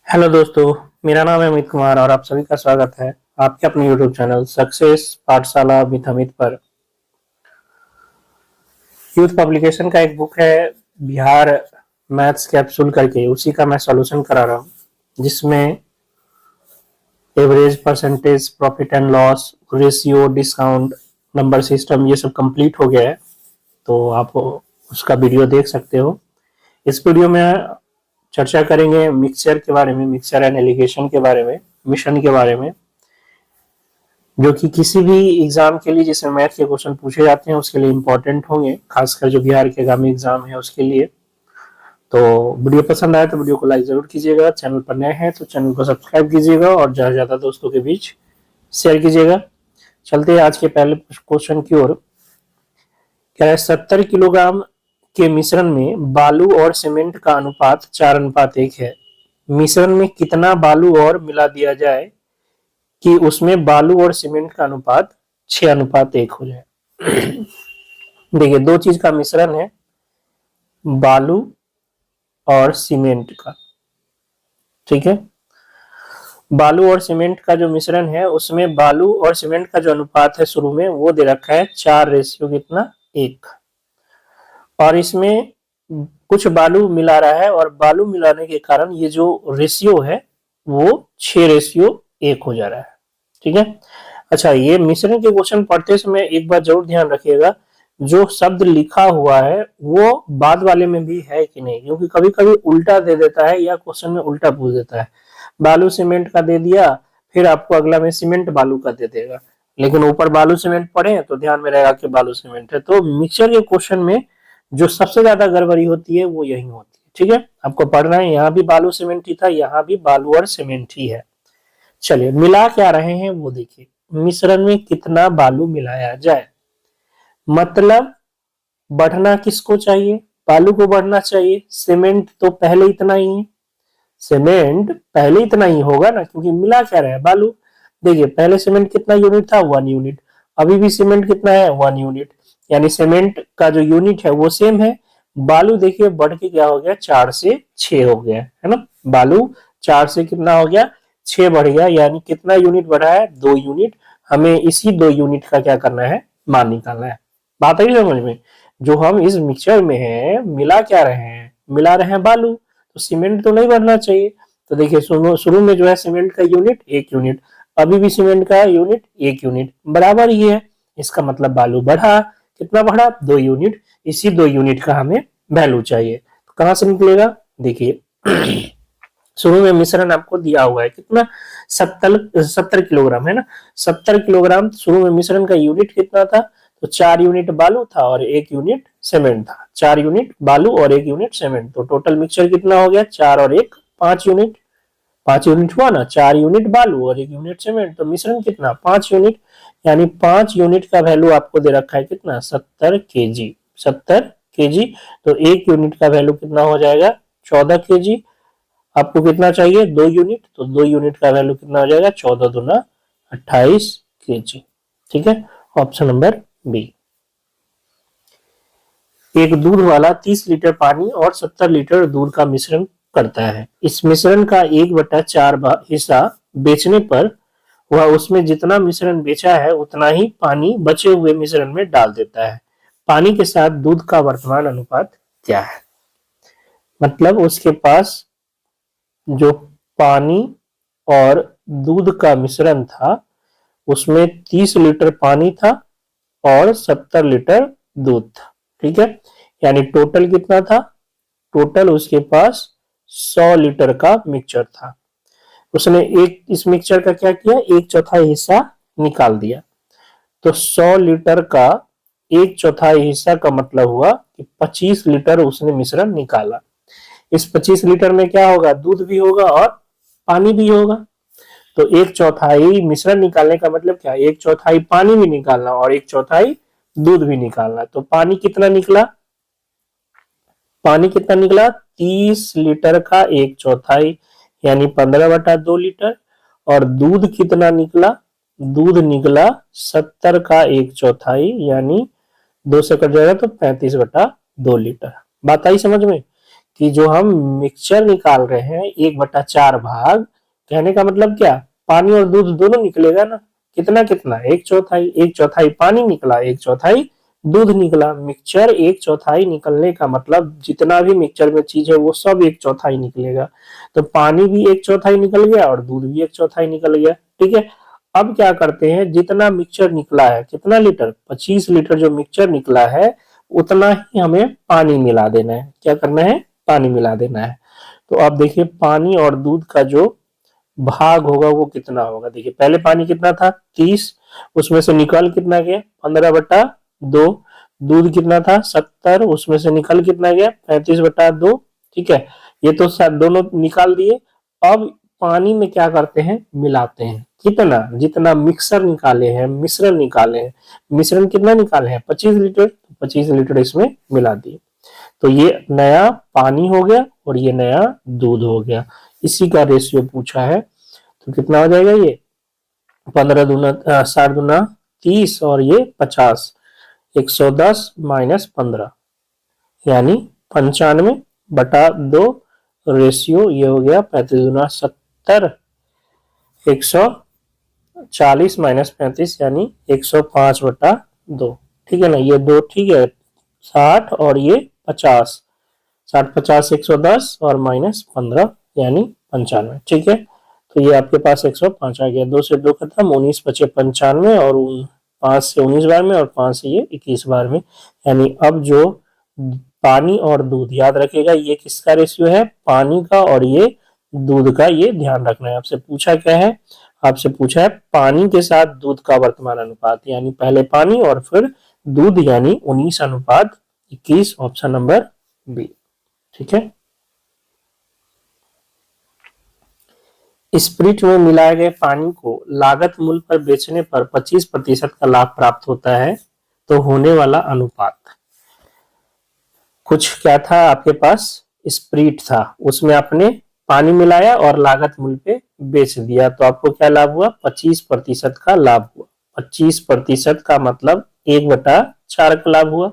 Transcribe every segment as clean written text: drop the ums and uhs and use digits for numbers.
Hello दोस्तों, मेरा नाम है अमित कुमार और आप सभी का स्वागत है आपके अपने यूट्यूब चैनल सक्सेस पाठशाला विद अमित पर। यूथ पब्लिकेशन का एक बुक है बिहार मैथ्स कैप्सूल करके, उसी का मैं सॉल्यूशन करा रहा हूँ, जिसमें average, percentage, profit and loss, ratio, discount, number system, ये सब कंप्लीट हो गया है। तो आप उसका वीडियो देख सकते हो। इस वीडियो में चर्चा करेंगे मिक्सचर के बारे में, मिक्सचर एंड एलिगेशन के बारे में, मिश्रण के बारे में, जो कि किसी भी एग्जाम के लिए जिसमें मैथ के क्वेश्चन पूछे जाते हैं उसके लिए इंपॉर्टेंट होंगे, खासकर जो बिहार के आगामी एग्जाम है उसके लिए। तो वीडियो पसंद आए तो वीडियो को लाइक जरूर कीजिएगा, चैनल पर नए हैं तो चैनल को सब्सक्राइब कीजिएगा और ज्यादा से ज्यादा दोस्तों के बीच शेयर कीजिएगा। चलते हैं आज के पहले क्वेश्चन की ओर। क्या है, 70 किलोग्राम के मिश्रण में बालू और सीमेंट का अनुपात 4:1 है। मिश्रण में कितना बालू और मिला दिया जाए कि उसमें बालू और सीमेंट का अनुपात 6:1 हो जाए। देखिए, दो चीज का मिश्रण है, बालू और सीमेंट का। ठीक है, बालू और सीमेंट का जो मिश्रण है उसमें बालू और सीमेंट का जो अनुपात है शुरू में वो दे रखा है 4:1, और इसमें कुछ बालू मिला रहा है और बालू मिलाने के कारण ये जो रेशियो है वो 6:1 हो जा रहा है। ठीक है। अच्छा, ये मिश्रण के क्वेश्चन पढ़ते समय एक बात जरूर ध्यान रखिएगा, जो शब्द लिखा हुआ है वो बाद वाले में भी है कि नहीं, क्योंकि कभी कभी उल्टा दे देता है या क्वेश्चन में उल्टा पूछ देता है। बालू सीमेंट का दे दिया, फिर आपको अगला में सीमेंट बालू का दे देगा, लेकिन ऊपर बालू सीमेंट पढ़े तो ध्यान में रहेगा कि बालू सीमेंट है। तो मिक्सचर के क्वेश्चन में जो सबसे ज्यादा गड़बड़ी होती है वो यही होती है। ठीक है, आपको पढ़ना है, यहाँ भी बालू सीमेंट ही था, यहाँ भी बालू और सीमेंट ही है। चलिए, मिला क्या रहे हैं वो देखिए। मिश्रण में कितना बालू मिलाया जाए, मतलब बढ़ना किसको चाहिए, बालू को बढ़ना चाहिए। सीमेंट तो पहले इतना ही है, सीमेंट पहले इतना ही होगा ना, क्योंकि मिला क्या रहा है, बालू। देखिए, पहले सीमेंट कितना यूनिट था, 1 यूनिट। अभी भी सीमेंट कितना है, 1 यूनिट, यानी सीमेंट का जो यूनिट है वो सेम है। बालू देखिए बढ़ के क्या हो गया, 4 से 6 हो गया है ना। बालू 4 से कितना हो गया, 6 बढ़ गया, यानी कितना यूनिट बढ़ा है, 2 यूनिट। हमें इसी 2 यूनिट का क्या करना है, मान निकालना है। बात आई समझ में। जो हम इस मिक्सचर में है, मिला क्या रहे हैं, मिला रहे हैं बालू, तो सीमेंट तो नहीं बढ़ना चाहिए। तो देखिए, शुरू में जो है सीमेंट का यूनिट 1 यूनिट, अभी भी सीमेंट का यूनिट 1 यूनिट, बराबर ही है। इसका मतलब बालू बढ़ा, कितना बढ़ा, 2 यूनिट। इसी 2 यूनिट का हमें वैल्यू चाहिए, तो कहां से निकलेगा, देखिए। शुरू में मिश्रण आपको दिया हुआ है कितना, 70 किलोग्राम है ना। 70 किलोग्राम शुरू में मिश्रण का यूनिट कितना था, तो 4 यूनिट बालू था और 1 यूनिट सीमेंट था। 4 यूनिट बालू और 1 यूनिट सीमेंट, तो टोटल मिक्सचर कितना हो गया, 4 और 1 5 यूनिट। 5 यूनिट हुआ ना, 4 यूनिट बालू और 1 यूनिट सीमेंट, तो मिश्रण कितना, 5 यूनिट। यानी 5 यूनिट का वैल्यू आपको दे रखा है कितना, 70 kg। 70 kg, तो 1 यूनिट का वैल्यू कितना हो जाएगा, 14 kg। आपको कितना चाहिए, 2 यूनिट, तो 2 यूनिट का वैल्यू कितना हो जाएगा, 14 दूना 28 kg। ठीक है, ऑप्शन नंबर बी। एक दूध वाला 30 लीटर पानी और 70 लीटर दूध का मिश्रण करता है। इस मिश्रण का 1/4 हिस्सा बेचने पर वह उसमें जितना मिश्रण बेचा है उतना ही पानी बचे हुए मिश्रण में डाल देता है। पानी के साथ दूध का वर्तमान अनुपात क्या है। मतलब उसके पास जो पानी और दूध का मिश्रण था उसमें 30 लीटर पानी था और 70 लीटर दूध था। ठीक है, यानी टोटल कितना था, टोटल उसके पास 100 लीटर का मिक्सचर था। उसने एक इस मिक्सचर का क्या किया, 1/4 हिस्सा निकाल दिया। तो 100 लीटर का 1/4 हिस्सा का मतलब हुआ कि 25 लीटर उसने मिश्रण निकाला। इस 25 लीटर में क्या होगा, दूध भी होगा और पानी भी होगा। तो 1/4 मिश्रण निकालने का मतलब क्या, 1/4 पानी भी निकालना और 1/4 दूध भी निकालना। तो पानी कितना निकला, पानी कितना निकला, 30 लीटर का 1/4 यानी 15/2 लीटर। और दूध कितना निकला, दूध निकला 70 का 1/4 यानी 2 से कट जाएगा तो 35/2 लीटर। बात आई समझ में। कि जो हम मिक्सचर निकाल रहे हैं 1/4 भाग, कहने का मतलब क्या, पानी और दूध दोनों निकलेगा ना, कितना कितना, 1/4, 1/4 पानी निकला, 1/4 दूध निकला। मिक्सचर 1/4 निकलने का मतलब जितना भी मिक्सचर में चीज है वो सब 1/4 निकलेगा। तो पानी भी 1/4 निकल गया और दूध भी 1/4 निकल गया। ठीक है, अब क्या करते हैं, जितना मिक्सचर निकला है, कितना लीटर, 25 लीटर जो मिक्सचर निकला है उतना ही हमें पानी मिला देना है। क्या करना है, पानी मिला देना है। तो आप देखिए पानी और दूध का जो भाग होगा वो कितना होगा। देखिए पहले पानी कितना था, 30, उसमें से निकल कितना गया, 15/2। दूध कितना था, 70, उसमें से निकल कितना गया, 35/2। ठीक है, ये तो दोनों निकाल दिए। अब पानी में क्या करते हैं, मिलाते हैं। कितना, जितना मिक्सर निकाले हैं, मिश्रण निकाले हैं, मिश्रण कितना निकाले हैं, 25 लीटर, 25 लीटर इसमें मिला दिए। तो ये नया पानी हो गया और ये नया दूध हो गया। इसी का रेशियो पूछा है। तो कितना हो जाएगा ये, 15 दूना 60 दूना 30 और ये 50, 110 माइनस 15 यानी 95/2 रेशियो ये हो गया 35 दूना 70, 140 माइनस 35 यानी 105/2। ठीक है ना, ये दो ठीक है, 60 और ये 50, 60 50 110 और माइनस 15 यानी 95। ठीक है, तो ये आपके पास 105 आ गया। 2 से 2 खत्म, 19 बचे 95 और 5 से 19 बार में और 5 से ये 21 बार में। यानी अब जो पानी और दूध, याद रखेगा ये किसका रेशियो है, पानी का और ये दूध का, ये ध्यान रखना है। आपसे पूछा क्या है, आपसे पूछा है पानी के साथ दूध का वर्तमान अनुपात, यानी पहले पानी और फिर दूध, यानी 19/21, ऑप्शन नंबर बी। ठीक है, स्प्रिट में मिलाए गए पानी को लागत मूल्य पर बेचने पर 25% का लाभ प्राप्त होता है, तो होने वाला अनुपात। कुछ क्या था आपके पास, स्प्रिट था, उसमें आपने पानी मिलाया और लागत मूल्य पे बेच दिया, तो आपको क्या लाभ हुआ, 25% का लाभ हुआ। 25% का मतलब 1/4 का लाभ हुआ।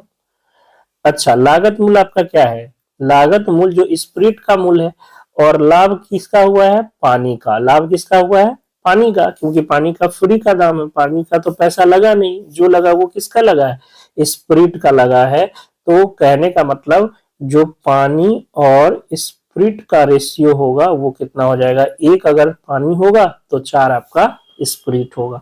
अच्छा, लागत मूल्य आपका क्या है, लागत मूल्य जो स्प्रिट का मूल्य है, और लाभ किसका हुआ है, पानी का। लाभ किसका हुआ है, पानी का, क्योंकि पानी का फ्री का दाम है, पानी का तो पैसा लगा नहीं, जो लगा वो किसका लगा है, स्प्रिट का लगा है। तो कहने का मतलब जो पानी और स्प्रिट का रेशियो होगा वो कितना हो जाएगा, 1 अगर पानी होगा तो 4 आपका स्प्रिट होगा,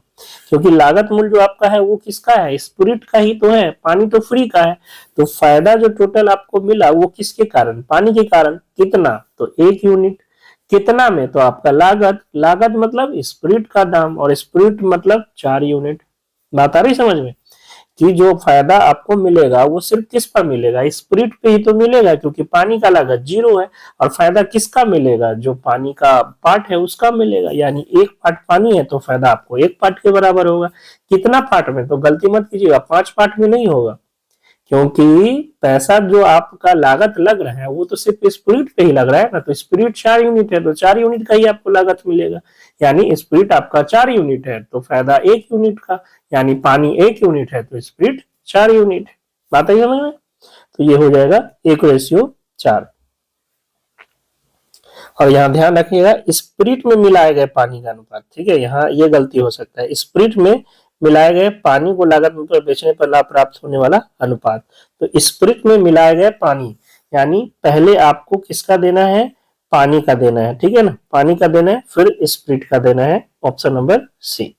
क्योंकि लागत मूल्य जो आपका है वो किसका है, स्प्रिट का ही तो है, पानी तो फ्री का है। तो फायदा जो टोटल आपको मिला वो किसके कारण, पानी के कारण। कितना, तो 1 यूनिट। कितना में, तो आपका लागत, लागत मतलब स्प्रिट का दाम और स्प्रिट मतलब 4 यूनिट। बात आ रही समझ में, कि जो फायदा आपको मिलेगा वो सिर्फ किस पर मिलेगा, स्प्रिट पे ही तो मिलेगा, क्योंकि पानी का लागत 0 है। और फायदा किसका मिलेगा, जो पानी का पार्ट है उसका मिलेगा, यानी 1 पार्ट पानी है तो फायदा आपको 1 पार्ट के बराबर होगा। कितना पार्ट में, तो गलती मत कीजिएगा, 5 पार्ट में नहीं होगा, क्योंकि पैसा जो आपका लागत लग रहा है वो तो सिर्फ स्प्रिट पे ही लग रहा है ना। तो स्प्रिट 4 यूनिट है तो 4 यूनिट का ही आपको लागत मिलेगा, यानी स्प्रिट आपका 4 यूनिट है तो फायदा 1 यूनिट का, यानी पानी 1 यूनिट है तो स्प्रिट 4 यूनिट। बात आई समझ में, तो ये हो जाएगा 1/4। और यहाँ ध्यान रखिएगा स्प्रिट में मिलाए गए पानी का अनुपात। ठीक है, यहाँ ये गलती हो सकता है, स्प्रिट में मिलाए गए पानी को लागत मूल्य पर बेचने पर लाभ प्राप्त होने वाला अनुपात। तो स्प्रिट में मिलाए गए पानी, यानी पहले आपको किसका देना है, पानी का देना है। ठीक है ना, पानी का देना है, फिर स्प्रिट का देना है, ऑप्शन नंबर सी।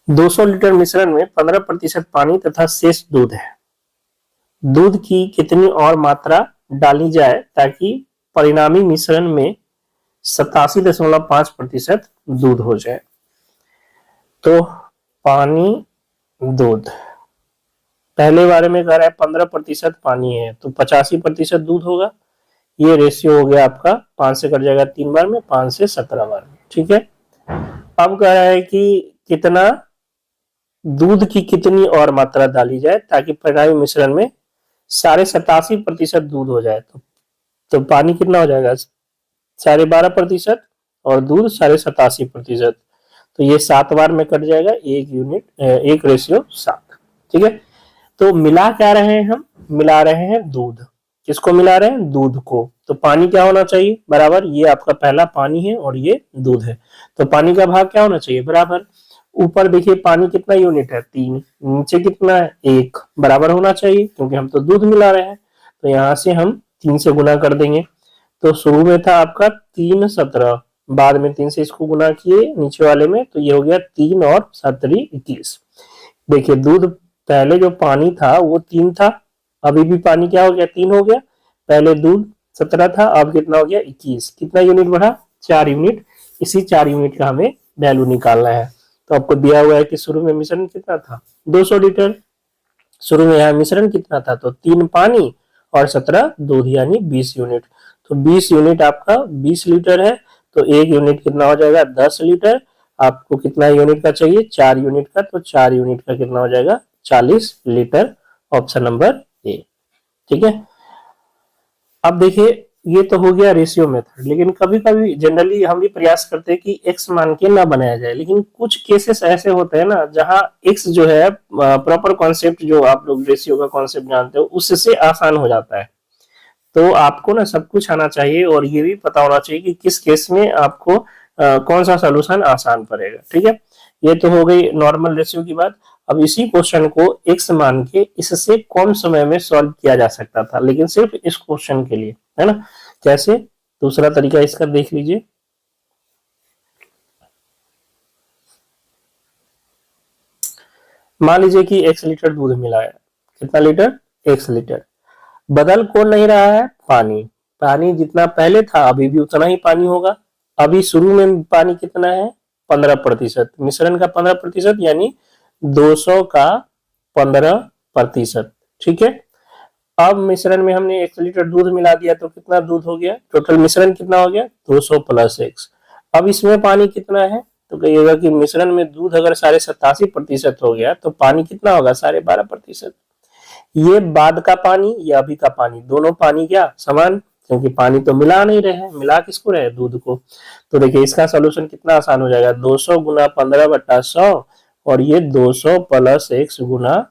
दो 200 लीटर मिश्रण में 15% पानी तथा शेष दूध है। दूध की कितनी और मात्रा डाली जाए ताकि परिणामी मिश्रण में 87.5% दूध हो जाए। तो पानी, दूध, पहले बारे में कह रहा है 15% पानी है तो 85% दूध होगा। ये रेशियो हो गया आपका, 5 से कट जाएगा 3 बार में, 5 से 17 बार में। ठीक है, अब कह रहा है कि कितना दूध की कितनी और मात्रा डाली जाए ताकि परिणामी मिश्रण में 87.5% दूध हो जाए। तो पानी कितना हो जाएगा, 12.5% और दूध 87.5%। तो ये 7 बार में कट जाएगा, 1 यूनिट 1/7। ठीक है, तो मिला क्या रहे हैं हम, मिला रहे हैं दूध। किसको मिला रहे हैं, दूध को। तो पानी क्या होना चाहिए, बराबर, ये आपका पहला पानी है और ये दूध है, तो पानी का भाग क्या होना चाहिए, बराबर। ऊपर देखिए पानी कितना यूनिट है, 3, नीचे कितना है, 1, बराबर होना चाहिए क्योंकि हम तो दूध मिला रहे हैं। तो यहाँ से हम 3 से गुना कर देंगे। तो शुरू में था आपका 3 17, बाद में 3 से इसको गुना किए नीचे वाले में, तो ये हो गया 3 और 7 21। देखिए दूध, पहले जो पानी था वो 3 था, अभी भी पानी क्या हो गया, 3 हो गया। पहले दूध 17 था, अब कितना हो गया, 21। कितना यूनिट बढ़ा, 4 यूनिट। इसी 4 यूनिट का हमें वैल्यू निकालना है। तो आपको दिया हुआ है कि शुरू में मिश्रण कितना था, 200 लीटर। शुरू में यहाँ मिश्रण कितना था, तो 3 पानी और 17 दूध, यानी 20 यूनिट। तो 20 यूनिट आपका 20 लीटर है, तो 1 यूनिट कितना हो जाएगा, 10 लीटर। आपको कितना यूनिट का चाहिए, 4 यूनिट का, तो 4 यूनिट का कितना हो जाएगा, 40 लीटर। ऑप्शन नंबर ए, ठीक है। अब देखिए ये तो हो गया रेशियो मेथड, लेकिन कभी कभी जनरली हम भी प्रयास करते हैं कि एक्स मान के ना बनाया जाए, लेकिन कुछ केसेस ऐसे होते हैं ना जहां एक्स जो है प्रॉपर कॉन्सेप्ट, जो आप लोग रेशियो का कॉन्सेप्ट जानते हो, उससे आसान हो जाता है। तो आपको ना सब कुछ आना चाहिए और ये भी पता होना चाहिए कि किस केस में आपको कौन सा सोल्यूशन आसान पड़ेगा, ठीक है। ये तो हो गई नॉर्मल रेशियो की बात। अब इसी क्वेश्चन को एक्स मान के इससे कम समय में सॉल्व किया जा सकता था, लेकिन सिर्फ इस क्वेश्चन के लिए, है ना। कैसे, दूसरा तरीका इसका देख लीजिए। मान लीजिए कि x लीटर दूध मिला है, कितना लीटर, x लीटर। बदल कौन नहीं रहा है, पानी। पानी जितना पहले था अभी भी उतना ही पानी होगा। अभी शुरू में पानी कितना है, 15%, मिश्रण का 15%, यानी 200 का 15%, ठीक है। अब मिश्रण में हमने 1 लीटर दूध मिला दिया, तो कितना दूध हो गया, टोटल मिश्रण कितना हो गया, 200 प्लस x। अब इसमें पानी कितना है, तो कहिएगा कि मिश्रण में दूध अगर 87.5% हो गया, तो पानी कितना होगा, 12.5%। ये बाद का पानी या अभी का पानी, दोनों पानी क्या समान, क्योंकि पानी तो मिला नहीं रहे हैं, मिला किसको रहे, दूध को। तो देखिए इसका सोल्यूशन कितना आसान हो जाएगा, 200 गुना 15/100, और ये 200 प्लस x गुना,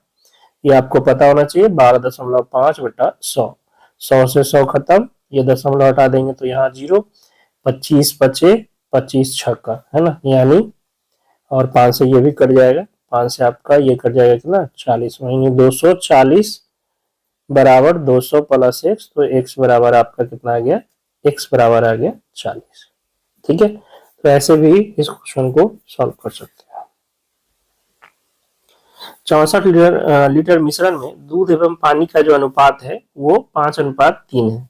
ये आपको पता होना चाहिए, 12.5/100। 100 से 100 खत्म, ये दशमलव हटा देंगे तो यहाँ 0, 25 बचे, 25 छक्का, है ना, यानी, और 5 से ये भी कट जाएगा, 5 से आपका ये कट जाएगा कितना, 40, वही 240 बराबर 200 प्लस x, तो x बराबर आपका कितना आ गया, x बराबर आ गया 40, ठीक है। तो ऐसे भी इस क्वेश्चन को सॉल्व कर सकते हैं। 64 लीटर मिश्रण में दूध एवं पानी का जो अनुपात है वो 5:3 है।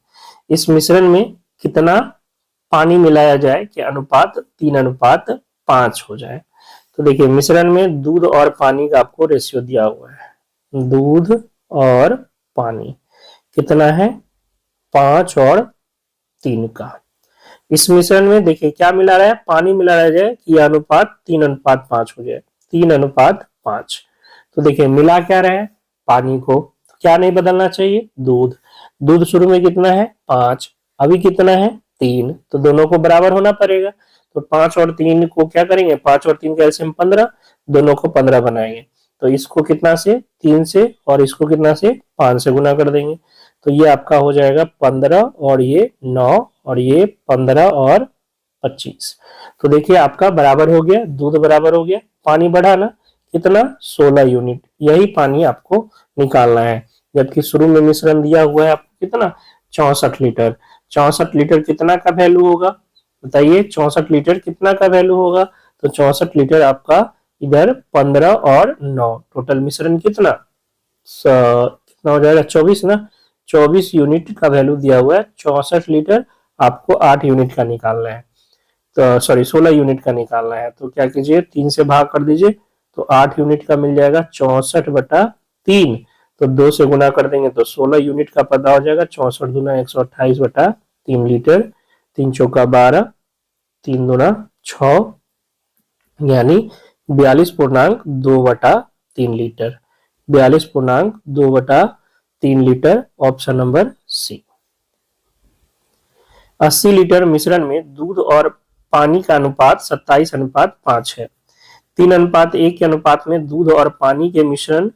इस मिश्रण में कितना पानी मिलाया जाए कि अनुपात 3:5 हो जाए। तो देखिए मिश्रण में दूध और पानी का आपको रेशियो दिया हुआ है, दूध और पानी कितना है, 5 और 3 का। इस मिश्रण में देखिए क्या मिला रहा है, पानी मिला रहा है कि यह अनुपात 3:5 हो जाए, 3:5। तो देखिए मिला क्या रहा है, पानी को, तो क्या नहीं बदलना चाहिए, दूध। दूध शुरू में कितना है, 5, अभी कितना है, 3, तो दोनों को बराबर होना पड़ेगा। तो 5 और 3 को क्या करेंगे, 5 और 3 का एलसीएम 15, दोनों को 15 बनाएंगे। तो इसको कितना से, 3 से, और इसको कितना से, 5 से गुना कर देंगे। तो ये आपका हो जाएगा 15 और ये 9, और ये 15 और 25। तो देखिए आपका बराबर हो गया, दूध बराबर हो गया, पानी बढ़ा ना, कितना, 16 यूनिट। यही पानी आपको निकालना है, जबकि शुरू में मिश्रण दिया हुआ है आपको कितना, 64 लीटर। 64 लीटर कितना का वैल्यू होगा, बताइए, 64 लीटर कितना का वैल्यू होगा। तो 64 लीटर आपका इधर 15 और 9, टोटल मिश्रण कितना, कितना हो जाएगा, 24 ना, 24 यूनिट का वैल्यू दिया हुआ है। 64 लीटर आपको 8 यूनिट का निकालना है, तो सॉरी 16 यूनिट का निकालना है। तो क्या कीजिए, 3 से भाग कर दीजिए, तो 8 यूनिट का मिल जाएगा, 64/3। तो 2 से गुना कर देंगे तो 16 यूनिट का पता हो जाएगा, 64 दूना 128/3 लीटर, 3 चौका 12, 3 दूना 6, यानी 42.2/3 litre, 42.2/3 litre. Option number C. 80 litre मिश्रण में दूध और पानी का अनुपात 27:5 है। 3:1 के अनुपात में दूध और पानी के मिश्रण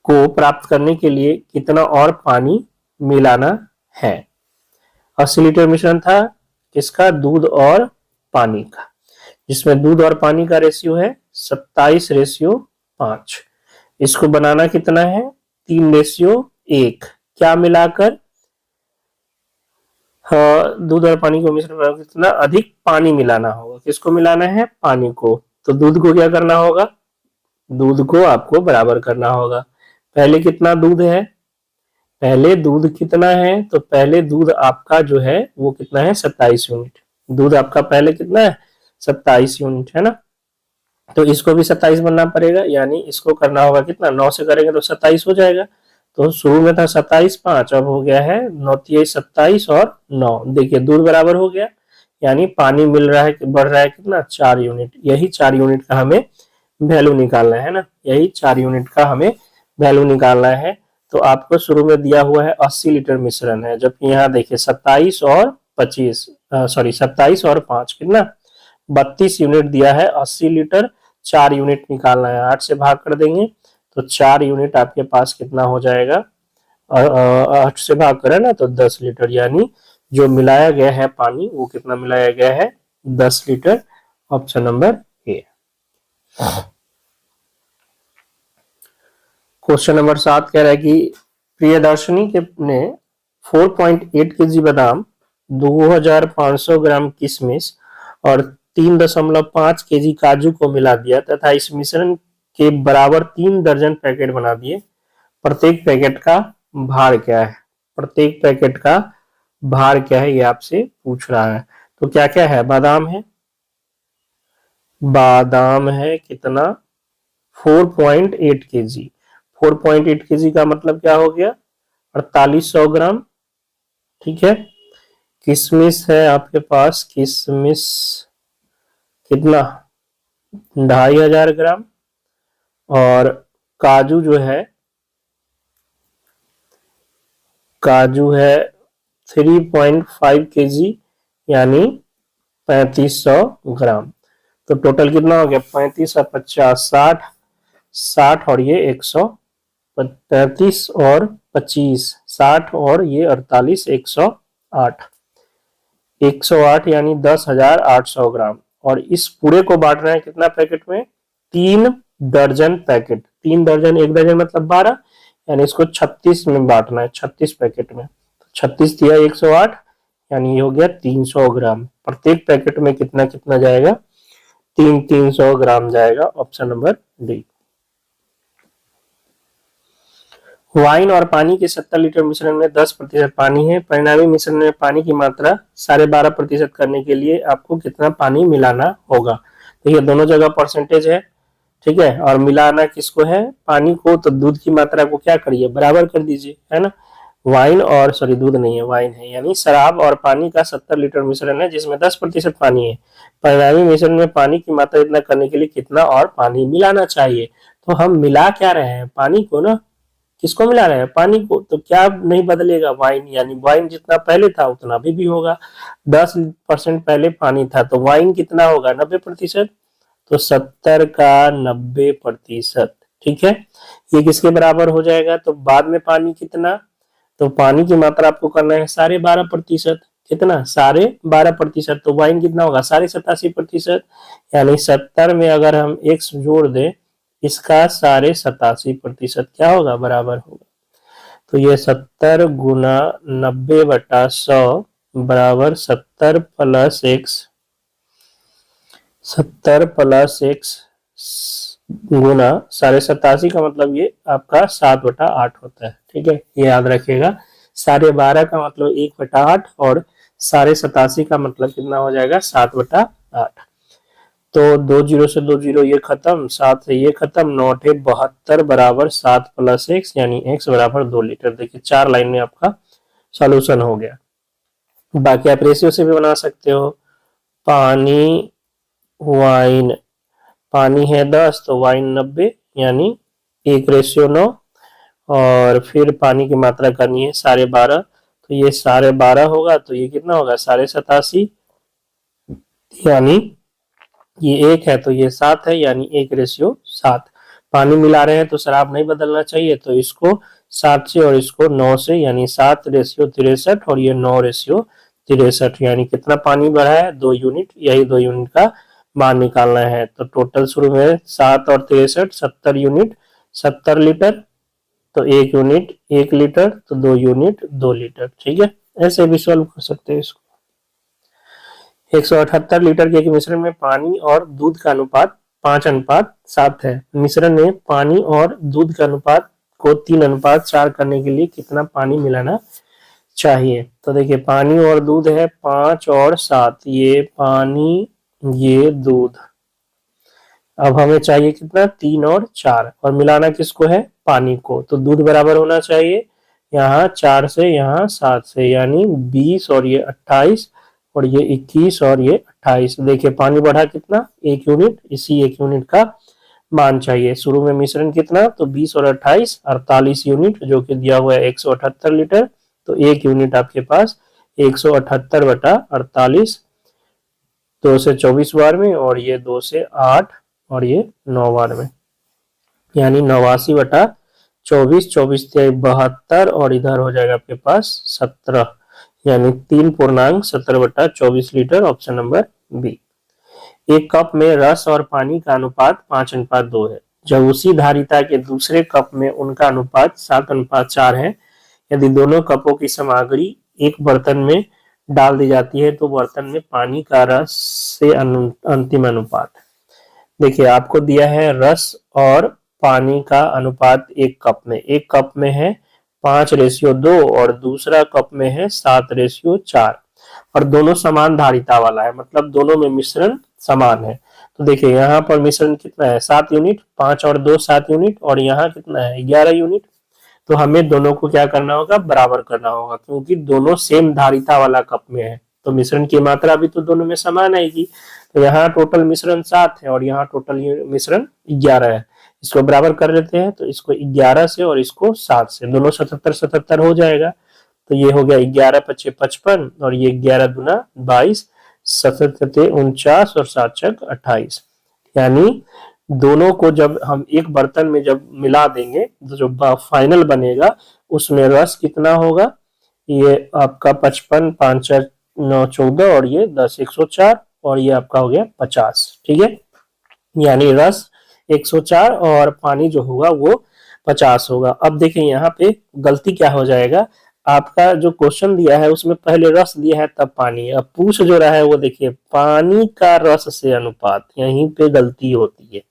को प्राप्त करने के लिए कितना और पानी मिलाना है। 80 लीटर मिश्रण था किसका, दूध और पानी का, जिसमें दूध और पानी का रेशियो है 27:5। इसको बनाना कितना है, 3:1। क्या मिलाकर, दूध और पानी को मिश्रण बनाना कितना अधिक पानी मिलाना होगा। किसको मिलाना है, पानी को। तो दूध को क्या करना होगा, दूध को आपको बराबर करना होगा। पहले कितना दूध है, पहले दूध कितना है, तो पहले दूध आपका जो है वो कितना है, 27 यूनिट। दूध आपका पहले कितना है, 27 यूनिट है ना। तो इसको भी 27 बनना पड़ेगा, यानी इसको करना होगा कितना, 9 से करेंगे तो 27 हो जाएगा। तो शुरू में था 27:5, अब हो गया है 9×3=27 और 9। देखिए दूध बराबर हो गया, यानी पानी मिल रहा है, बढ़ रहा है कितना, 4 यूनिट। यही 4 यूनिट का हमें वैल्यू निकालना है ना, यही 4 यूनिट का हमें वैल्यू निकालना है। तो आपको शुरू में दिया हुआ है 80 लीटर मिश्रण है, जबकि यहाँ देखिए 27 और 5 कितना, 32 यूनिट दिया है। 80 लीटर 4 यूनिट निकालना है, 8 से भाग कर देंगे तो 4 यूनिट आपके पास कितना हो जाएगा, 8 से भाग करें ना तो 10 लीटर, यानी जो मिलाया गया है पानी वो कितना मिलाया गया है, 10 litre. Option number A. Question number 7 कह रहा है कि प्रियदर्शनी ने 4.8 केजी बादाम, 2500 ग्राम किशमिश और 3.5 केजी काजू को मिला दिया तथा इस मिश्रण के बराबर 3 दर्जन पैकेट बना दिए। प्रत्येक पैकेट का भार क्या है, प्रत्येक पैकेट का भार क्या है, ये आपसे पूछ रहा है। तो क्या क्या है, बादाम है, बादाम है कितना, 4.8 केजी। 4.8 केजी का मतलब क्या हो गया, 4800 ग्राम, ठीक है। किशमिश है आपके पास, किशमिश कितना, 2500 ग्राम। और काजू जो है, काजू है 3.5 केजी, यानी 3500 ग्राम। तो टोटल कितना हो गया, 35 और 50 60, 60 और ये 100, 35 और 25 60 और ये 48 108, 108 यानी 10,800 ग्राम। और इस पूरे को बांटना है कितना पैकेट में, 3 दर्जन पैकेट। 3 दर्जन, 1 दर्जन मतलब 12, यानी इसको 36 में बांटना है, 36 पैकेट में। 36 दिया 108, यानी ये हो गया 300 ग्राम। प्रत्येक पैकेट में कितना कितना जाएगा, 300 ग्राम जाएगा। Option number D. वाइन और पानी के 70 लीटर मिश्रण में 10% पानी है। परिणामी मिश्रण में पानी की मात्रा 12.5% करने के लिए आपको कितना पानी मिलाना होगा। तो ये दोनों जगह परसेंटेज है, ठीक है। और मिलाना किसको है, पानी को। तो दूध की मात्रा को क्या करिए, बराबर कर दीजिए, है ना। वाइन और दूध नहीं है, वाइन है, यानी शराब और पानी का 70 लीटर मिश्रण है जिसमें 10% पानी है। परिणामी मिश्रण में पानी की मात्रा इतना करने के लिए कितना और पानी मिलाना चाहिए। तो हम मिला क्या रहे हैं, पानी को ना। किसको मिला रहे हैं, पानी को। तो क्या नहीं बदलेगा, वाइन, यानी वाइन जितना पहले था उतना अभी भी होगा। 10% पहले पानी था, तो वाइन कितना होगा, 90%। तो 70 का 90%, ठीक है। ये किसके बराबर हो जाएगा, तो बाद में पानी कितना, तो पानी की मात्रा आपको करना है 12.5%। कितना, 12.5%। तो वाइन कितना होगा, 87.5%। यानी 70 में अगर हम x जोड़ दें, इसका 87.5% क्या होगा, बराबर होगा। तो ये 70 गुना 90/100 बराबर 70 प्लस x, 70 प्लस x गुना 87.5 का मतलब ये आपका 7/8 होता है, ठीक है। ये याद रखिएगा, 12.5 का मतलब 1/8 और 87.5 का मतलब कितना हो जाएगा, 7/8। तो 2 0 से 2 0 ये खत्म, 7 से ये खत्म, 9 8 72 बराबर 7 प्लस x, यानी x बराबर 2 लीटर। देखिए 4 लाइन में आपका सॉल्यूशन हो गया। बाकी आप रेशियो से भी बना सकते हो। पानी, वाइन, पानी है 10 तो वाइन 90, यानी 1:9। और फिर पानी की मात्रा करनी है 12.5, तो ये 12.5 होगा, तो ये कितना होगा, 87.5, यानी ये 1 है तो ये 7 है, यानी 1:7। पानी मिला रहे हैं तो शराब नहीं बदलना चाहिए, तो इसको 7 से और इसको 9 से, यानी 7:63 और ये 9:63, यानी कितना पानी बढ़ा है, 2 यूनिट। यही 2 यूनिट का मान निकालना है। तो टोटल शुरू में 7 और 63 70 यूनिट, 70 लीटर, तो 1 यूनिट 1 लीटर, तो 2 यूनिट 2 लीटर। ठीक है, ऐसे भी सॉल्व कर सकते हैं इसको। 178 लीटर के एक मिश्रण में पानी और दूध का अनुपात 5:7 है। मिश्रण में पानी और दूध के अनुपात को 3:4 करने के लिए कितना पानी मिलाना चाहिए। तो देखिए, पानी और दूध है 5 और 7, ये पानी ये दूध। अब हमें चाहिए कितना, 3 और 4, और मिलाना किसको है, पानी को। तो दूध बराबर होना चाहिए यहाँ 4 से यहाँ 7 से, यानी 20 और ये 28 और ये 21 और ये 28। देखिए पानी बढ़ा कितना, 1 यूनिट, इसी 1 यूनिट का मान चाहिए। शुरू में मिश्रण कितना, तो 20 और 28 48 यूनिट, जो कि दिया हुआ है 178 लीटर। तो 1 यूनिट आपके पास 178/48, 2 से 24 बार में, और ये 2 से 8 और ये 9 बार में, यानी 89/24, 24 से 72, और इधर हो जाएगा आपके पास 17, यानी 3.17/24 लीटर। Option number B. एक कप में रस और पानी का अनुपात 5:2 है। जब उसी धारिता के दूसरे कप में उनका अनुपात 7:4 है। यदि दोनों कपों की सामग्री एक बर्तन में डाल दी जाती है तो बर्तन में पानी का रस से अंतिम अनुपात। देखिए आपको दिया है रस और पानी का अनुपात एक कप में है 5:2 और दूसरा कप में है 7:4, और दोनों समान धारिता वाला है, मतलब दोनों में मिश्रण समान है। तो देखिए यहाँ पर मिश्रण कितना है, 7 यूनिट, 5 और 2 7 यूनिट, और यहाँ कितना है 11 यूनिट। तो हमें दोनों को क्या करना होगा, बराबर करना होगा, क्योंकि दोनों सेम धारिता वाला कप में है, तो मिश्रण की मात्रा भी तो दोनों में समान आएगी। तो यहाँ टोटल मिश्रण 7 है और यहाँ टोटल मिश्रण 11 है। इसको बराबर कर लेते हैं, तो इसको 11 से और इसको 7 से, दोनों 77-77 हो जाएगा। तो ये हो गया 11×5 = 55, और ये 11×2 = 22, 7×7 = 49 और 7×6 = 28। यानी दोनों को जब हम एक बर्तन में जब मिला देंगे तो जो फाइनल बनेगा उसमें रस कितना होगा, ये आपका 55, 5×4 = 9, 14, और ये 10 104, और ये आपका हो गया 50। ठीक है, यानी रस 104 और पानी जो होगा वो 50 होगा। अब देखिए यहाँ पे गलती क्या हो जाएगा, आपका जो क्वेश्चन दिया है उसमें पहले रस दिया है तब पानी, अब पूछ जो रहा है वो देखिए पानी का रस से अनुपात, यहीं पे गलती होती है।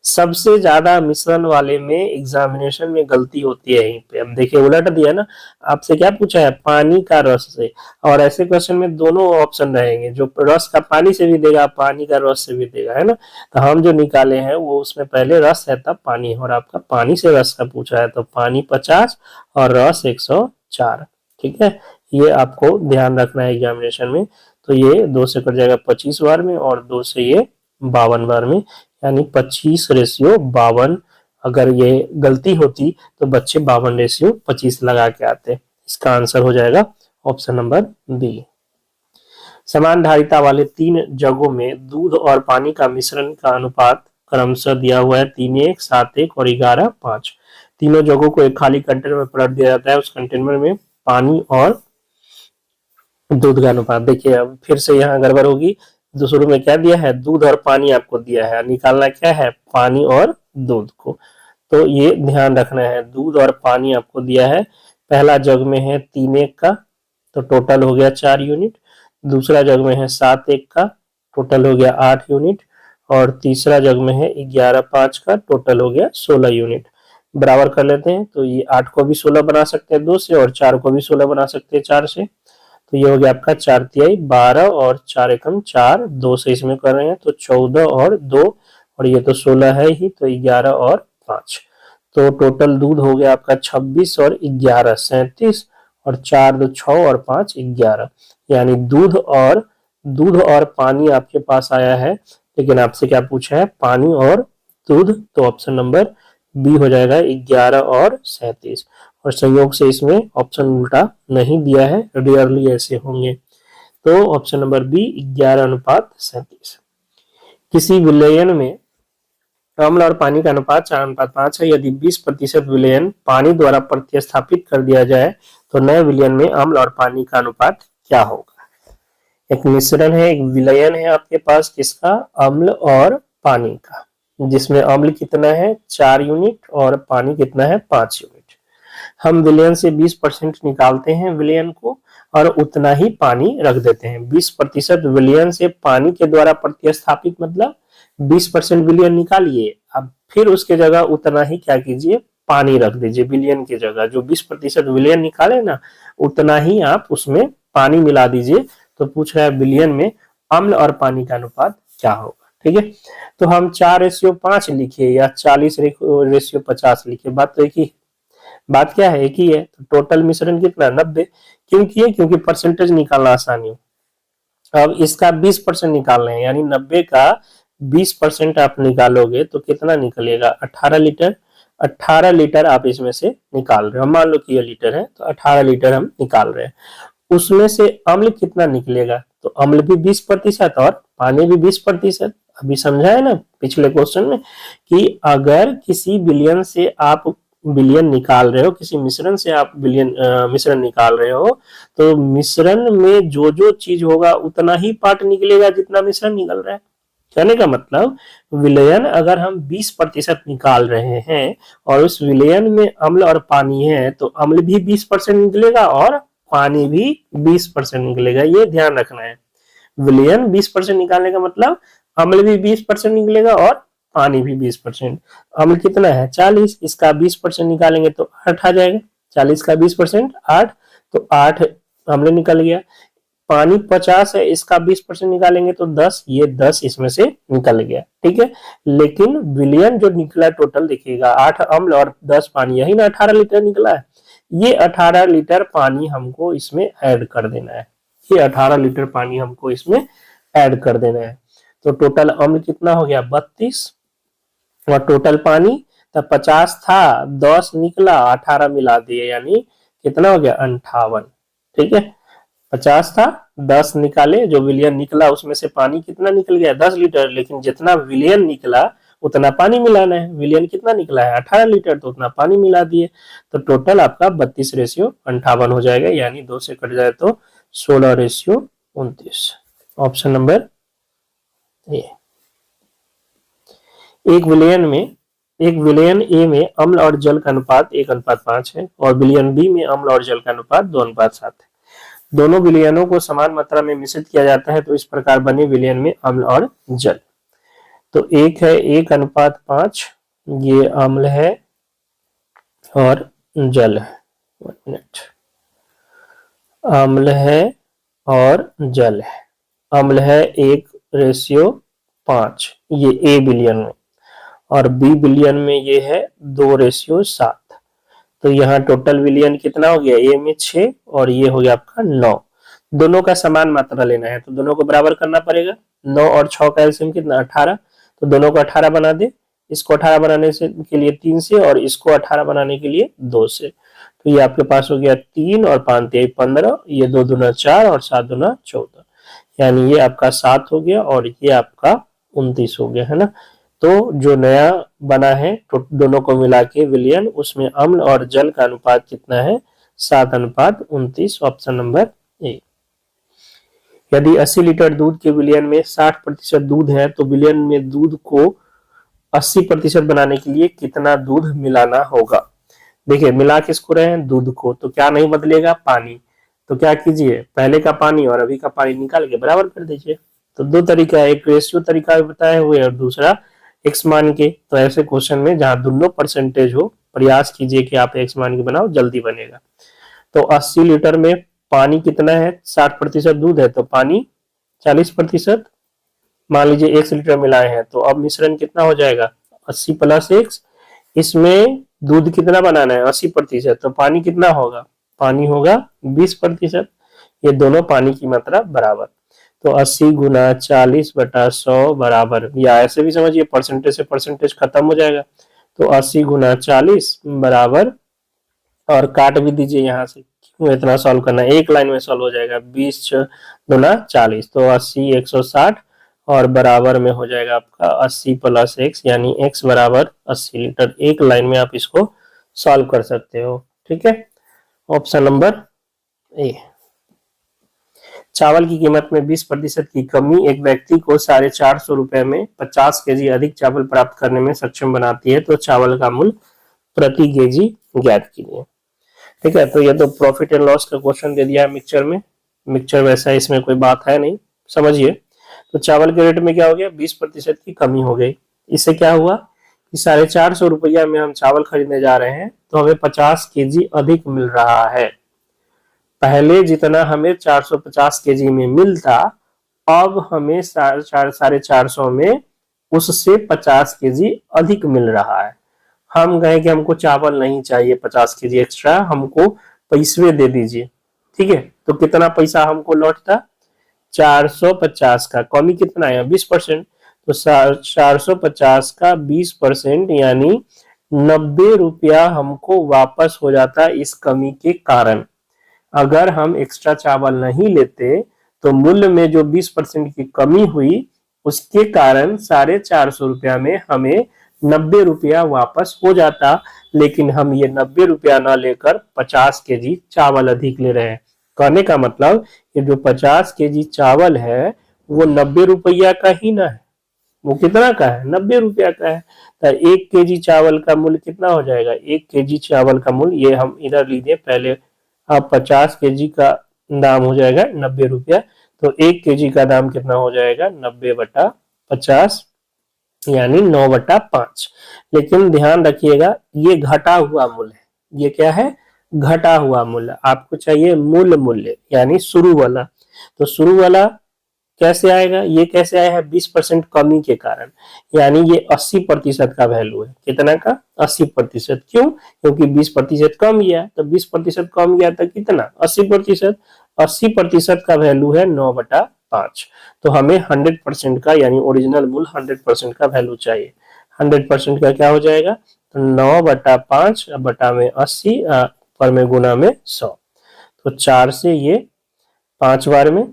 सबसे ज्यादा मिश्रण वाले में एग्जामिनेशन में गलती होती है यहीं पे। अब देखिए उलट दिया ना, आपसे क्या पूछा है, पानी का रस से, और ऐसे क्वेश्चन में दोनों ऑप्शन रहेंगे, जो रस का पानी से भी देगा, पानी का रस से भी देगा, है ना। तो हम जो निकाले हैं वो उसमें पहले रस है तब पानी, और आपका पानी से रस का पूछा है, तो पानी 50 और रस 104। ठीक है, ये आपको ध्यान रखना है एग्जामिनेशन में। तो ये 2 से कट जाएगा 25 बार में, और 2 से ये 52 बार में, यानी 25:52। अगर ये गलती होती तो बच्चे 52:25 लगा के आते। इसका आंसर हो जाएगा ऑप्शन नंबर बी। समान धारिता वाले 3 जगों में दूध और पानी का मिश्रण का अनुपात क्रमशः दिया हुआ है 3:1, 7:1 और 11:5। तीनों जगहों को एक खाली कंटेनर में पलट दिया जाता है, उस कंटेनर में पानी और दूध का अनुपात। देखिए अब फिर से यहाँ गड़बड़ होगी, जो शुरू में क्या दिया है, दूध और पानी आपको दिया है, निकालना क्या है, पानी और दूध को। तो ये ध्यान रखना है, दूध और पानी आपको दिया है। पहला जग में है 3:1 का, तो टोटल हो गया 4 यूनिट। दूसरा जग में है 7:1 का, टोटल हो गया 8 यूनिट। और तीसरा जग में है 11:5 का, टोटल हो गया 16 यूनिट। बराबर कर लेते हैं, तो ये 8 को भी 16 बना सकते हैं 2 से, और 4 को भी 16 बना सकते हैं 4 से। तो ये हो गया आपका 4×3 = 12, और 4 एकम 4, 2 से इसमें कर रहे हैं तो 14 और 2, और ये तो 16 है ही, तो 11 और 5। तो टोटल दूध हो गया आपका 26 और 11 37, और 4 2 6 और 5 11, यानी दूध और पानी आपके पास आया है, लेकिन आपसे क्या पूछा है, पानी और दूध। तो ऑप्शन नंबर बी हो जाएगा 11 और 37, और संयोग से इसमें ऑप्शन उल्टा नहीं दिया है, रेयरली ऐसे होंगे। तो ऑप्शन नंबर बी 11:37। किसी विलयन में अम्ल और पानी का अनुपात 4:5 है। यदि 20% विलयन पानी द्वारा प्रतिस्थापित कर दिया जाए तो नए विलयन में अम्ल और पानी का अनुपात क्या होगा? एक मिश्रण है, एक विलयन है आपके पास किसका? अम्ल और पानी का, जिसमें अम्ल कितना है 4 यूनिट और पानी कितना है 5 यूनिट। हम विलयन से 20% निकालते हैं विलयन को और उतना ही पानी रख देते हैं। 20% विलयन से पानी के द्वारा प्रतिस्थापित मतलब 20% विलयन निकालिए, अब फिर उसके जगह उतना ही क्या कीजिए, पानी रख दीजिए। विलयन की जगह जो 20% विलयन निकाले ना, उतना ही आप उसमें पानी मिला दीजिए। तो पूछ रहा है विलयन में अम्ल और पानी का अनुपात क्या होगा। ठीक है, तो हम 4:5 लिखे या 40:50 लिखे, बात तो एक ही, बात क्या है, एक ही है। तो टोटल मिश्रण कितना 90। क्यों किए? क्योंकि परसेंटेज निकालना आसानी हो। अब इसका 20% निकालना है, यानी 90 का 20% आप निकालोगे तो कितना निकलेगा? 18 लीटर। 18 लीटर आप इसमें से निकाल रहे हो, मान लो कि ये लीटर है तो 18 लीटर हम निकाल रहे हैं। उसमें से अम्ल कितना निकलेगा? तो अम्ल भी 20% और पानी भी 20%। अभी समझा है ना पिछले क्वेश्चन में कि अगर किसी विलयन से आप विलयन निकाल रहे हो, किसी मिश्रण से आप विलयन मिश्रण निकाल रहे हो, तो मिश्रण में जो जो चीज होगा उतना ही पार्ट निकलेगा जितना मिश्रण निकल रहा है। कहने का मतलब विलयन अगर हम 20% निकाल रहे हैं और उस विलयन में अम्ल और पानी है तो अम्ल भी 20% निकलेगा और पानी भी 20% निकलेगा। ये ध्यान रखना है, विलयन 20% निकालने का मतलब अम्ल भी 20% निकलेगा और पानी भी 20%। अम्ल कितना है 40, इसका 20% निकालेंगे तो 8 आ जाएगा। 40 का 20% 8, तो 8 अम्ल निकल गया। पानी 50 है, इसका 20% निकालेंगे तो 10, ये 10 इसमें से निकल गया। ठीक है, लेकिन विलयन जो निकला टोटल देखिएगा 8 अम्ल और 10 पानी, यही ना 18 लीटर निकला है। ये 18 लीटर पानी हमको इसमें ऐड कर देना है। ये 18 लीटर पानी हमको इसमें ऐड कर देना है। तो टोटल अम्ल कितना हो गया 32 और टोटल पानी तब 50 था, 10 निकला, 18 मिला दिए, यानी कितना हो गया 58। ठीक है, 50 था, 10 निकाले, जो विलियन निकला उसमें से पानी कितना निकल गया 10 लीटर, लेकिन जितना विलियन निकला उतना पानी मिलाना है। विलियन कितना निकला है 18 लीटर, तो उतना पानी मिला दिए। तो टोटल आपका 32:58 हो जाएगा, यानी 2 से कट जाए तो 16:29। Option number A. एक विलयन ए में अम्ल और जल का अनुपात 1:5 है और विलयन बी में अम्ल और जल का अनुपात 2:7 है। दोनों विलयनों को समान मात्रा में मिश्रित किया जाता है तो इस प्रकार बने विलयन में अम्ल और जल। तो एक है 1:5, ये अम्ल है और जल है। 1 मिनट, अम्ल है और जल है। अम्ल है 1:5, ये ए विलयन में, और बी विलयन में ये है 2:7। तो यहाँ टोटल विलयन कितना हो गया, ए में 6 और ये हो गया आपका 9। दोनों का समान मात्रा लेना है तो दोनों को बराबर करना पड़ेगा। 9 और 6 का एलसीएम कितना 18, तो दोनों को 18 बना दे। इसको 18 बनाने से के लिए 3 से और इसको 18 बनाने के लिए 2 से। तो ये आपके पास हो गया 3 और 5 3 15, ये 2 दूना 4 और 7 दूना 14, यानी ये आपका 7 हो गया और ये आपका 29 हो गया, है ना। तो जो नया बना है तो दोनों को मिला के विलयन, उसमें अम्ल और जल का अनुपात कितना है 7:29। Option number A. यदि 80 लीटर दूध के विलयन में 60% दूध है तो विलयन में दूध को 80% बनाने के लिए कितना दूध मिलाना होगा। देखिए मिला किसको रहे हैं, दूध को, तो क्या नहीं बदलेगा, पानी। तो क्या कीजिए, पहले का पानी और अभी का पानी निकाल के बराबर कर दीजिए। तो दो तरीका है, एक रेशियो तरीका बताए हुए और दूसरा एक्स मान के। तो ऐसे क्वेश्चन में जहां दोनों परसेंटेज हो, प्रयास कीजिए कि आप एक्स मान के बनाओ, जल्दी बनेगा। तो 80 लीटर में पानी कितना है, 60% दूध है तो पानी 40%। मान लीजिए 1 लीटर मिलाए हैं तो अब मिश्रण कितना हो जाएगा 80 + x। इसमें दूध कितना बनाना है 80%, तो पानी कितना होगा, पानी होगा 20%। ये दोनों पानी की मात्रा बराबर। तो 80 × 40/100 बराबर, या ऐसे भी समझिए परसेंटेज से परसेंटेज खत्म हो जाएगा। तो 80 × 40 बराबर, और काट भी दीजिए यहाँ से, क्यों इतना सॉल्व करना है, एक लाइन में सॉल्व हो जाएगा। 20 × 2 = 40, तो 80 160 और बराबर में हो जाएगा आपका 80 प्लस x, यानी x बराबर 80 लीटर। एक लाइन में आप इसको सॉल्व कर सकते हो। ठीक है, ऑप्शन नंबर ए। चावल की कीमत में 20% की कमी एक व्यक्ति को 450 रुपए में 50 केजी अधिक चावल प्राप्त करने में सक्षम बनाती है, तो चावल का मूल्य प्रति केजी ज्ञात कीजिए। ठीक है, तो ये तो प्रॉफिट एंड लॉस का क्वेश्चन दे दिया है मिक्सचर में। मिक्सचर वैसा इसमें कोई बात है नहीं, समझिए। तो चावल के रेट में क्या हो गया, 20% की कमी हो गई। इससे क्या हुआ कि 450 रुपया में हम चावल खरीदने जा रहे हैं, तो हमें 50 केजी अधिक मिल रहा है। पहले जितना हमें 450 केजी में मिलता, अब हमें 450 में उससे 50 केजी अधिक मिल रहा है। हम कहें कि हमको चावल नहीं चाहिए 50 केजी एक्स्ट्रा, हमको पैसे दे दीजिए। ठीक है, तो कितना पैसा हमको लौटता, 450 का कमी कितना है, 20%। तो 450 का 20% यानी 90 रुपया हमको वापस हो जाता इस कमी के कारण। अगर हम एक्स्ट्रा चावल नहीं लेते तो मूल्य में जो 20% की कमी हुई, उसके कारण 450 रुपया में हमें 90 रुपया वापस हो जाता। लेकिन हम ये 90 रुपया ना लेकर 50 केजी चावल अधिक ले रहे हैं। कहने का मतलब ये जो 50 केजी चावल है वो 90 रुपया का ही ना है, वो कितना का है, 90 रुपया का है। तो 1 केजी चावल का मूल्य कितना हो जाएगा, 1 केजी चावल का मूल्य, ये हम इधर लीजिए पहले, आप 50 केजी का दाम हो जाएगा 90 रुपया, तो 1 केजी का दाम कितना हो जाएगा, 90/50, यानी 9/5। लेकिन ध्यान रखिएगा ये घटा हुआ मूल्य है, ये क्या है, घटा हुआ मूल्य। आपको चाहिए मूल मूल्य यानी शुरू वाला। तो शुरू वाला कैसे आएगा, ये कैसे आया है, 20% कमी के कारण, यानी ये 80% का वैल्यू है। कितना का, 80%। क्यों, क्योंकि 20% कम गया, तो 20% कम गया तो कितना, 80%। 80% का वैल्यू है 9/5। तो हमें 100% का यानी ओरिजिनल मूल्य 100% का वैल्यू चाहिए। 100% का क्या हो जाएगा, तो 9/5 बटा में 80 पर में गुना में 100। तो 4 से ये 5 बार में,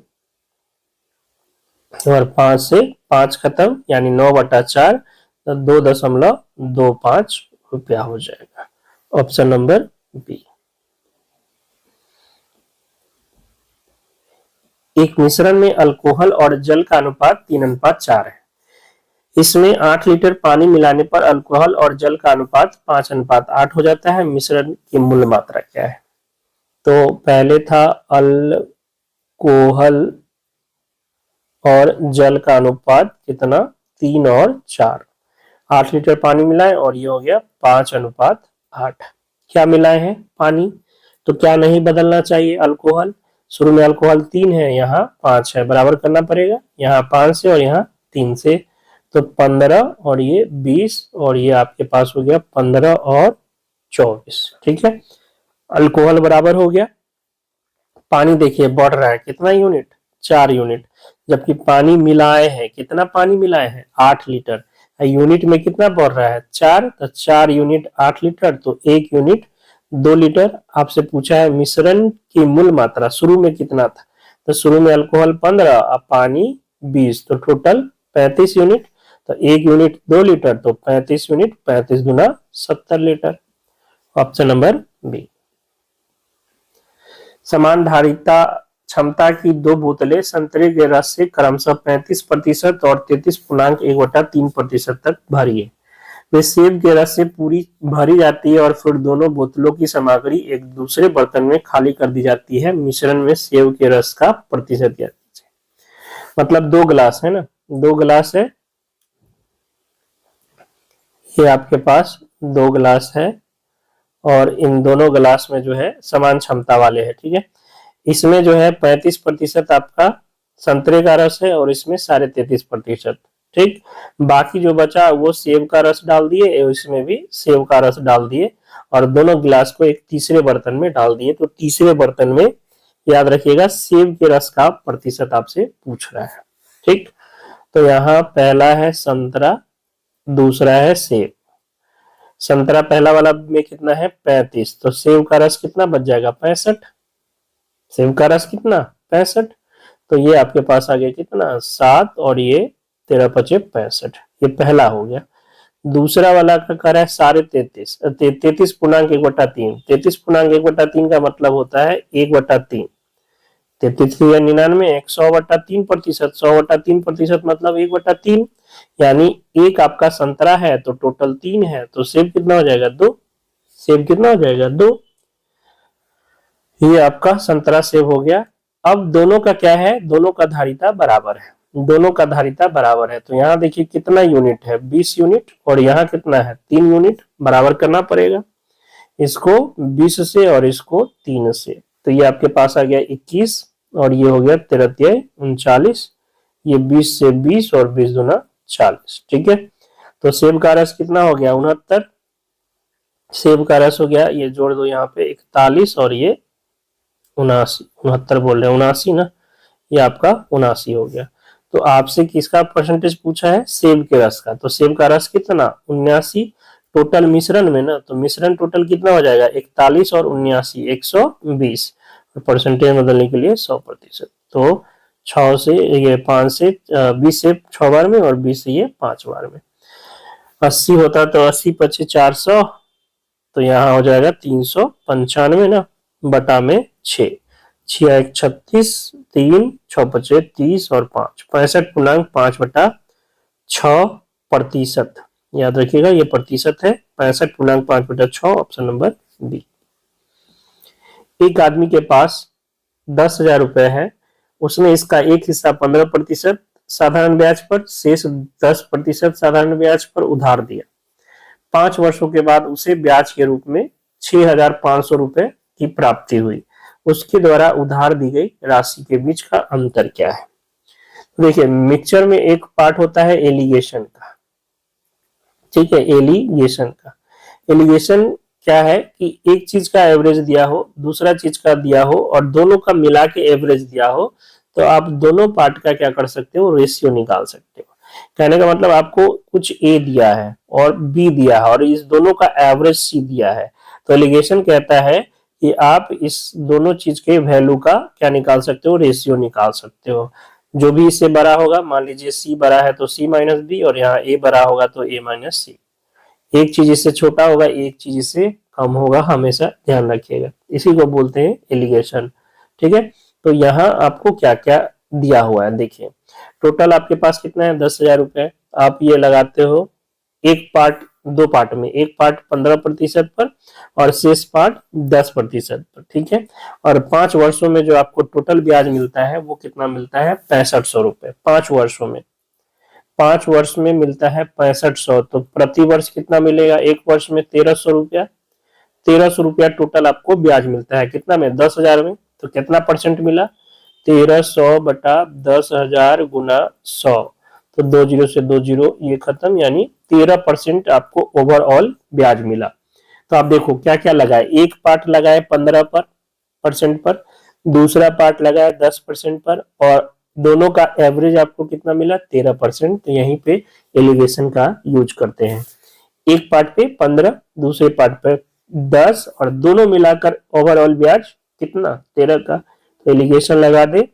और 5 से 5 खत्म, यानी 9/4, तो 2.25 रुपया हो जाएगा। Option number B. एक मिश्रण में अल्कोहल और जल का अनुपात 3:4 है। इसमें 8 लीटर पानी मिलाने पर अल्कोहल और जल का अनुपात 5:8 हो जाता है। मिश्रण की मूल मात्रा क्या है। तो पहले था अल्कोहल और जल का अनुपात कितना, 3 और 4। 8 लीटर पानी मिलाए और ये हो गया 5:8। क्या मिलाए हैं, पानी, तो क्या नहीं बदलना चाहिए, अल्कोहल। शुरू में अल्कोहल 3 है, यहाँ 5 है, बराबर करना पड़ेगा, यहाँ 5 से और यहाँ 3 से, तो 15 और ये 20, और ये आपके पास हो गया 15 और 24। ठीक है, अल्कोहल बराबर हो गया। पानी देखिए बढ़ रहा है, कितना यूनिट, 4 यूनिट, जबकि पानी मिलाए हैं, कितना पानी मिलाए हैं, 8 लीटर। यूनिट में कितना बढ़ रहा है, 4, तो 4 यूनिट 8 लीटर, तो 1 यूनिट 2 लीटर। आपसे पूछा है मिश्रण की मूल मात्रा शुरू में कितना था, तो शुरू में अल्कोहल 15 और पानी 20, तो टोटल 35 यूनिट। तो 1 यूनिट 2 लीटर, तो 35 यूनिट, 35 गुना 70 लीटर। Option number B. समान धारिता क्षमता की 2 बोतलें संतरे के रस से क्रमशः 35% और 33.1/3% तक भरी है। वे सेब के रस से पूरी भरी जाती है और फिर दोनों बोतलों की सामग्री एक दूसरे बर्तन में खाली कर दी जाती है। मिश्रण में सेब के रस का प्रतिशत ज्ञात कीजिए। मतलब 2 गिलास है ना, 2 गिलास है, ये आपके पास 2 गिलास है, और इन दोनों गिलास में जो है समान क्षमता वाले हैं। ठीक है, इसमें जो है 35% आपका संतरे का रस है और इसमें 33.5%। ठीक, बाकी जो बचा वो सेब का रस डाल दिए, इसमें भी सेब का रस डाल दिए, और दोनों गिलास को एक तीसरे बर्तन में डाल दिए। तो तीसरे बर्तन में याद रखिएगा सेब के रस का प्रतिशत आपसे पूछ रहा है। ठीक, तो यहाँ पहला है संतरा, दूसरा है सेब। संतरा पहला वाला में कितना है, 35, तो सेब का रस कितना बच जाएगा, 65। सेब का रस कितना, 65, तो ये आपके पास आ गया कितना, 7, और ये 13 पचे 65, ये पहला हो गया। दूसरा वाला का कर है 33.5, 33.1/3, 33.1/3 का मतलब होता है 1/3, 33 या 100/3%, 100/3% मतलब 1/3, यानी एक आपका संतरा है तो टोटल 3 है, तो सेब कितना हो जाएगा 2, सेब कितना हो जाएगा 2, ये आपका संतरा सेब हो गया। अब दोनों का क्या है, दोनों का धारिता बराबर है, दोनों का धारिता बराबर है, तो यहाँ देखिए कितना यूनिट है 20 यूनिट, और यहाँ कितना है 3 यूनिट, बराबर करना पड़ेगा इसको 20 से और इसको 3 से, तो ये आपके पास आ गया 21 और ये हो गया 13×39, ये 20 से 20 और 20 दूना 40, ठीक है। तो सेब का रस कितना हो गया 69, सेब का रस हो गया, ये जोड़ दो यहाँ पे 41 और ये 79, 69 बोल रहे हैं 79 ना, ये आपका 79 हो गया। तो आपसे किसका परसेंटेज पूछा है, सेब के रस का, तो सेब का रस कितना 79, टोटल मिश्रण में ना, तो मिश्रण टोटल कितना हो जाएगा 41 और 79 120, परसेंटेज बदलने के लिए 100%, तो 6 से ये 5 से 20 से 6 बार में और 20 से ये 5 बार में, 80 होता तो 80 पचे 400, तो यहाँ हो जाएगा 395 ना, बटा में 6, 6 36, 3 6 पचे 30 और 5 65.5/6%, याद रखिएगा ये प्रतिशत है, 65.5/6, ऑप्शन नंबर बी। एक आदमी के पास 10,000 रुपए है, उसने इसका एक हिस्सा 15% साधारण ब्याज पर, शेष 10% साधारण ब्याज पर उधार दिया। 5 वर्षों के बाद उसे ब्याज के रूप में 6,500 रुपए की प्राप्ति हुई, उसके द्वारा उधार दी गई राशि के बीच का अंतर क्या है। देखिए मिक्सचर में एक पार्ट होता है एलिगेशन का, ठीक है, एलिगेशन का, एलिगेशन क्या है कि एक चीज का एवरेज दिया हो, दूसरा चीज का दिया हो और दोनों का मिला के एवरेज दिया हो, तो आप दोनों पार्ट का क्या कर सकते हो, रेशियो निकाल सकते हो। कहने का मतलब आपको कुछ ए दिया है और बी दिया है और इस दोनों का एवरेज सी दिया है, तो एलिगेशन कहता है कि आप इस दोनों चीज के वैल्यू का क्या निकाल सकते हो, रेशियो निकाल सकते हो। जो भी इससे बड़ा होगा, मान लीजिए सी बड़ा है तो सी माइनस बी, और यहाँ ए बड़ा होगा तो ए माइनस सी, एक चीज इससे छोटा होगा एक चीज इससे कम होगा, हमेशा ध्यान रखिएगा, इसी को बोलते हैं एलिगेशन, ठीक है। तो यहाँ आपको क्या क्या दिया हुआ है, देखिए टोटल आपके पास कितना है 10,000 रुपए, आप ये लगाते हो एक पार्ट, दो पार्ट में, एक पार्ट 15% पर और शेष पार्ट 10% पर, ठीक है। और 5 वर्षों में जो आपको टोटल ब्याज मिलता है वो कितना मिलता है 6500 रुपए, 5 वर्षों में, 5 वर्ष में मिलता है 6500, तो प्रति वर्ष कितना मिलेगा, एक वर्ष में 1300 रुपया, 1300 रुपया टोटल आपको ब्याज मिलता है, कितना में 10,000 में, तो कितना परसेंट मिला 1300/10,000 गुना 100, तो 2 जीरो से 2 जीरो ये खत्म, यानी 13% आपको ओवरऑल ब्याज मिला। तो आप देखो क्या क्या लगाए, एक पार्ट लगाए 15% पर, दूसरा पार्ट लगाया 10% पर, और दोनों का एवरेज आपको कितना मिला 13%, तो यहीं पे एलिगेशन का यूज करते हैं, एक पार्ट पे 15, दूसरे पार्ट पे 10 और दोनों मिलाकर ओवरऑल ब्याज कितना 13 का, तो एलिगेशन लगा दे,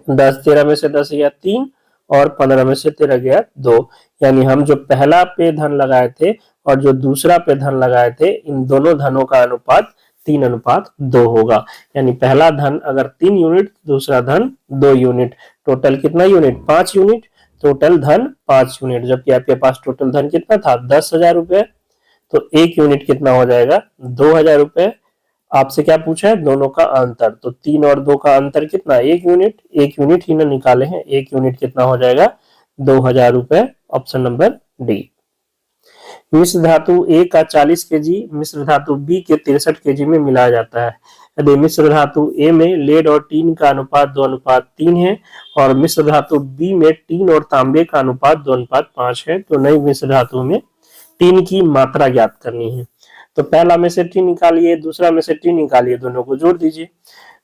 10 13 में से 10 गया 3 और 15 में से 13 गया 2, यानी हम जो पहला पे धन लगाए थे और जो दूसरा पे धन लगाए थे, इन दोनों धनों का अनुपात 3:2 होगा, यानी पहला धन अगर 3 यूनिट, दूसरा धन 2 यूनिट, टोटल कितना यूनिट 5 यूनिट, टोटल धन 5 यूनिट, जबकि आपके पास टोटल धन कितना था 10,000 रुपए, तो एक यूनिट कितना हो जाएगा 2,000 रुपए। आपसे क्या पूछा है, दोनों का अंतर, तो 3 और 2 का अंतर कितना, एक यूनिट, एक यूनिट ही ना निकाले हैं, एक यूनिट कितना हो जाएगा 2,000 रुपए, ऑप्शन नंबर डी। मिश्र धातु ए का 40 केजी मिश्र धातु बी के 63 केजी में मिलाया जाता है। यदि मिश्र धातु ए में लेड और टीन का अनुपात 2:3 है और मिश्र धातु बी में टीन और तांबे का अनुपात 2:5 है, तो नई मिश्र धातु में टीन की मात्रा ज्ञात करनी है। तो पहला में से टीन निकालिए, दूसरा में से टीन निकालिए, दोनों को जोड़ दीजिए।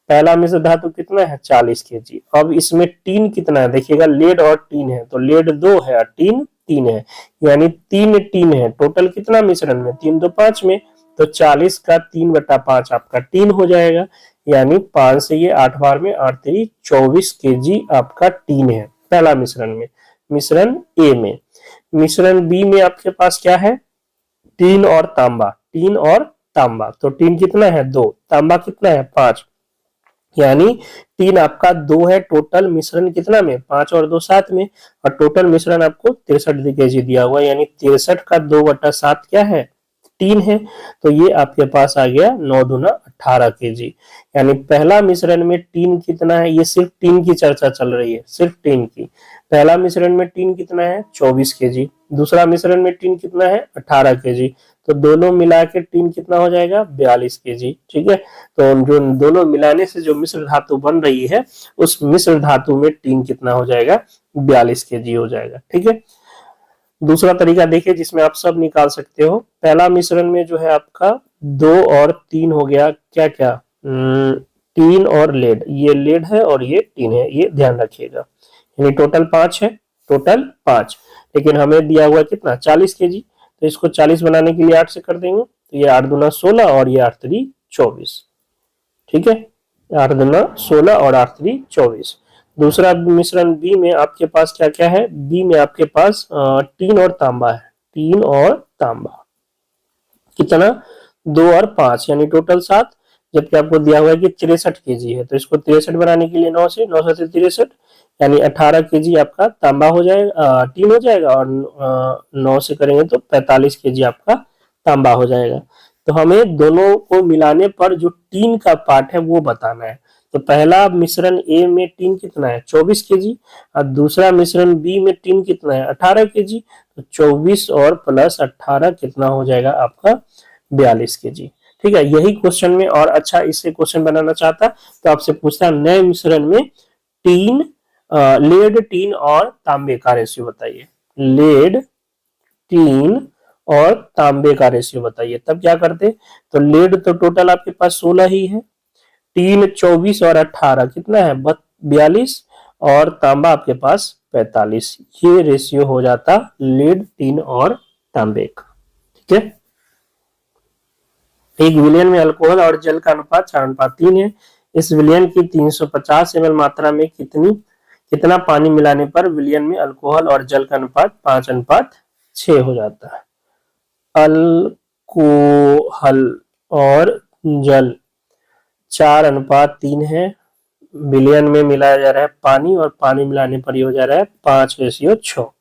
पहला मिश्र धातु कितना है 40 केजी, अब इसमें टीन कितना है, देखिएगा लेड और टीन है, तो लेड 2 है और टीन 3 है, यानी 3 टीन है, टोटल कितना मिश्रण में 3 2 5 में, तो 40 का 3/5 आपका टीन हो जाएगा, यानी 5 से ये 8 बार में 8 3 24 केजी आपका टीन है पहला मिश्रण में। मिश्रण ए में। मिश्रण बी में आपके पास क्या है, टीन और तांबा, टीन और तांबा। तो टीन कितना है 2, तांबा कितना है 5, यानी टीन आपका 2 है, टोटल मिश्रण कितना में 5 और 2 7 में, और टोटल मिश्रण आपको 63 केजी दिया हुआ है, यानी 63 का 2/7 क्या है, टीन है। तो ये आपके पास आ गया 9 दूना 18 केजी। यानी पहला मिश्रण में टीन कितना है, ये सिर्फ टीन की चर्चा चल रही है, सिर्फ टीन की। पहला मिश्रण में टीन कितना है 24 केजी, दूसरा मिश्रण में टीन कितना है 18 केजी। तो दोनों मिला के टीन कितना हो जाएगा 42 केजी। ठीक है, तो जो दोनों मिलाने से जो मिश्र धातु बन रही है, उस मिश्र धातु में टीन कितना हो जाएगा 42 केजी हो जाएगा। ठीक है, दूसरा तरीका देखिए जिसमें आप सब निकाल सकते हो। पहला मिश्रण में जो है आपका 2 और 3 हो गया, क्या क्या, टीन और लेड, ये लेड है और ये टीन है, ये ध्यान रखिएगा। यानी टोटल 5 है, टोटल 5, लेकिन हमें दिया हुआ कितना 40 केजी। तो इसको 40 बनाने के लिए 8 से कर देंगे, तो ये 8 दूना 16 और ये 8 3 24। ठीक है, 8 दूना 16 और 8 3 24। दूसरा मिश्रण बी में आपके पास क्या क्या है, बी में आपके पास टीन और तांबा है, टीन और तांबा कितना 2 और 5, यानी टोटल 7, जबकि आपको दिया हुआ है कि 63 केजी है। तो इसको 63 बनाने के लिए 9 से 63, यानी 18 केजी आपका तांबा हो जाएगा, टीन हो जाएगा, और 9 से करेंगे तो 45 केजी आपका तांबा हो जाएगा। तो हमें दोनों को मिलाने पर जो टीन का पार्ट है वो बताना है। तो पहला मिश्रण ए में टीन कितना है 24 केजी, और दूसरा मिश्रण बी में टीन कितना है 18 केजी। तो 24 और प्लस 18 कितना हो जाएगा आपका 42 केजी। ठीक है, यही क्वेश्चन में और अच्छा इससे क्वेश्चन बनाना चाहता तो आपसे पूछता नए मिश्रण में टीन, लेड, टीन और तांबे का रेशियो बताइए, लेड, टीन और तांबे का रेशियो बताइए। तब क्या करते, तो लेड तो टोटल आपके पास 16 ही है, टीन 24 और 18 कितना है 42, और तांबा आपके पास 45। ये रेशियो हो जाता लेड, टीन और तांबे का। ठीक है, एक विलियन में अल्कोहल और जल का अनुपात 4:3 है। इस विलियन की 350 ml मात्रा में कितना पानी मिलाने पर विलियन में अल्कोहल और जल का अनुपात 5:6 हो जाता है। अल्कोहल और जल 4:3 है, विलियन में मिलाया जा रहा है पानी, और पानी मिलाने पर ये हो जा रहा है 5:6।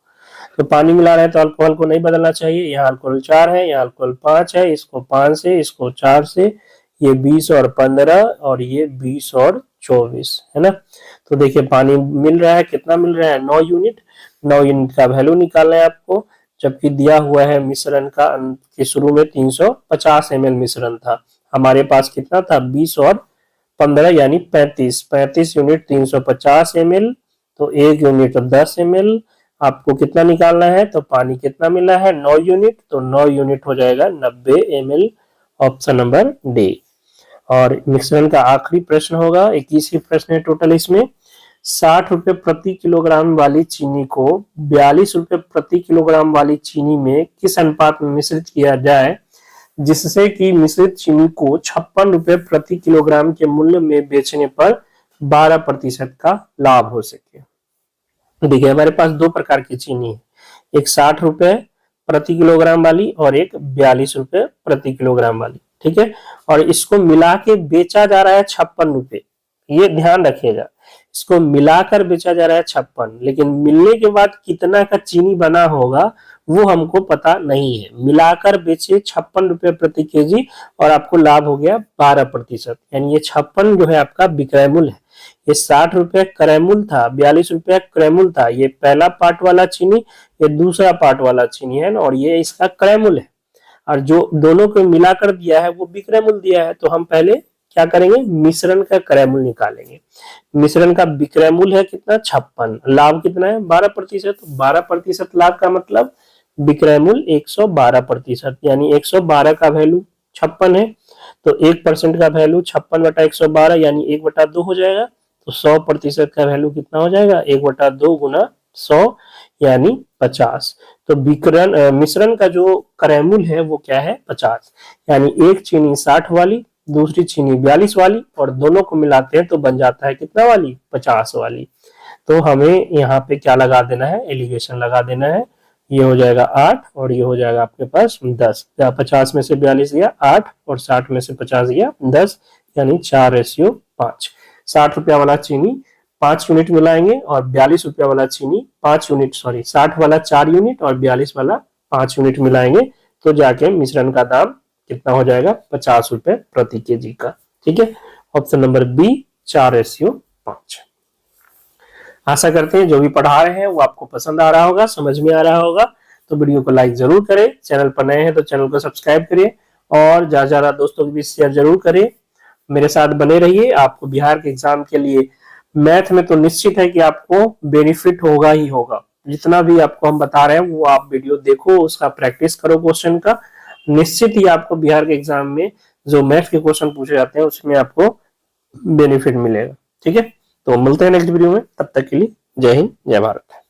तो पानी मिला रहे हैं तो अल्कोहल को नहीं बदलना चाहिए, यहाँ अल्कोहल 4 है, यहाँ अल्कोहल 5 है, इसको 5 से, इसको 4 से, ये 20 और 15, और ये 20 और 24 है ना। तो देखिए पानी मिल रहा है, कितना मिल रहा है 9 यूनिट। 9 यूनिट का वैल्यू निकालना है आपको, जबकि दिया हुआ है मिश्रण का के शुरू में 350 ml मिश्रण था, हमारे पास कितना था 20 और 15 यानी 35 यूनिट 350 ml, तो 1 यूनिट 10 ml। आपको कितना निकालना है, तो पानी कितना मिला है 9 यूनिट, तो 9 यूनिट हो जाएगा 90 ml, ऑप्शन नंबर डी। और मिश्रण का आखिरी प्रश्न होगा, 21 प्रश्न है टोटल इसमें। 60 रुपए प्रति किलोग्राम वाली चीनी को 42 रुपए प्रति किलोग्राम वाली चीनी में किस अनुपात में मिश्रित किया जाए जिससे कि मिश्रित चीनी को 56 रुपए प्रति किलोग्राम के मूल्य में बेचने पर 12% का लाभ हो सके। देखिए हमारे पास दो प्रकार की चीनी है, एक 60 रुपए प्रति किलोग्राम वाली और एक 42 रुपए प्रति किलोग्राम वाली। ठीक है, और इसको मिला के बेचा जा रहा है 56 रुपए, ये ध्यान रखिएगा, इसको मिलाकर बेचा जा रहा है 56, लेकिन मिलने के बाद कितना का चीनी बना होगा वो हमको पता नहीं है। मिलाकर बेचे 56 रुपए प्रति केजी और आपको लाभ हो गया 12%, यानी ये 56 जो है आपका विक्रय मूल्य है। ये 60 रुपए क्रय मूल्य था, 42 रुपए क्रय मूल्य था, ये पहला पार्ट वाला चीनी, ये दूसरा पार्ट वाला चीनी है, और ये इसका क्रय मूल्य है, और जो दोनों को मिलाकर दिया है वो विक्रय मूल्य दिया है। तो हम पहले क्या करेंगे, मिश्रण का क्रय मूल्य निकालेंगे। मिश्रण का विक्रय मूल्य है कितना 56, लाभ कितना है 12%, 12% लाभ का मतलब विक्रय मूल्य 112%, यानी 112 का वैल्यू 56 है, तो 1% का वैल्यू 56/112 यानी 1/2 हो जाएगा। तो 100% का वैल्यू कितना हो जाएगा 1/2 गुना 100 यानी 50। तो मिश्रण का जो क्रय मूल्य है वो क्या है 50, यानी एक चीनी 60 वाली, दूसरी चीनी 42 वाली, और दोनों को मिलाते हैं तो बन जाता है कितना वाली 50 वाली। तो हमें यहाँ पे क्या लगा देना है, एलिगेशन लगा देना है। ये हो जाएगा 8 और ये हो जाएगा आपके पास 10। 50 में से 42 गया 8 और 60 में से 50 गया 10, यानी 4:5। 60 रुपया वाला चीनी 5 यूनिट मिलाएंगे और 42 रुपया वाला चीनी 5 यूनिट, सॉरी 60 वाला 4 यूनिट और 42 वाला 5 यूनिट मिलाएंगे, तो जाके मिश्रण का दाम कितना हो जाएगा, 50 रुपए प्रति केजी का। ठीक है, ऑप्शन नंबर बी 4:5। आशा करते हैं जो भी पढ़ा रहे हैं वो आपको पसंद आ रहा होगा, समझ में आ रहा होगा। तो वीडियो को लाइक जरूर करें, चैनल पर नए हैं तो चैनल को सब्सक्राइब करिए और ज्यादा ज्यादा दोस्तों के बीच शेयर जरूर करें। मेरे साथ बने रहिए। आपको बिहार के एग्जाम के लिए मैथ में तो निश्चित है कि आपको बेनिफिट होगा ही होगा। जितना भी आपको हम बता रहे हैं वो आप वीडियो देखो, उसका प्रैक्टिस करो क्वेश्चन का, निश्चित ही आपको बिहार के एग्जाम में जो मैथ के क्वेश्चन पूछे जाते हैं उसमें आपको बेनिफिट मिलेगा। ठीक है, तो मिलते हैं नेक्स्ट वीडियो में, तब तक के लिए जय हिंद जय भारत।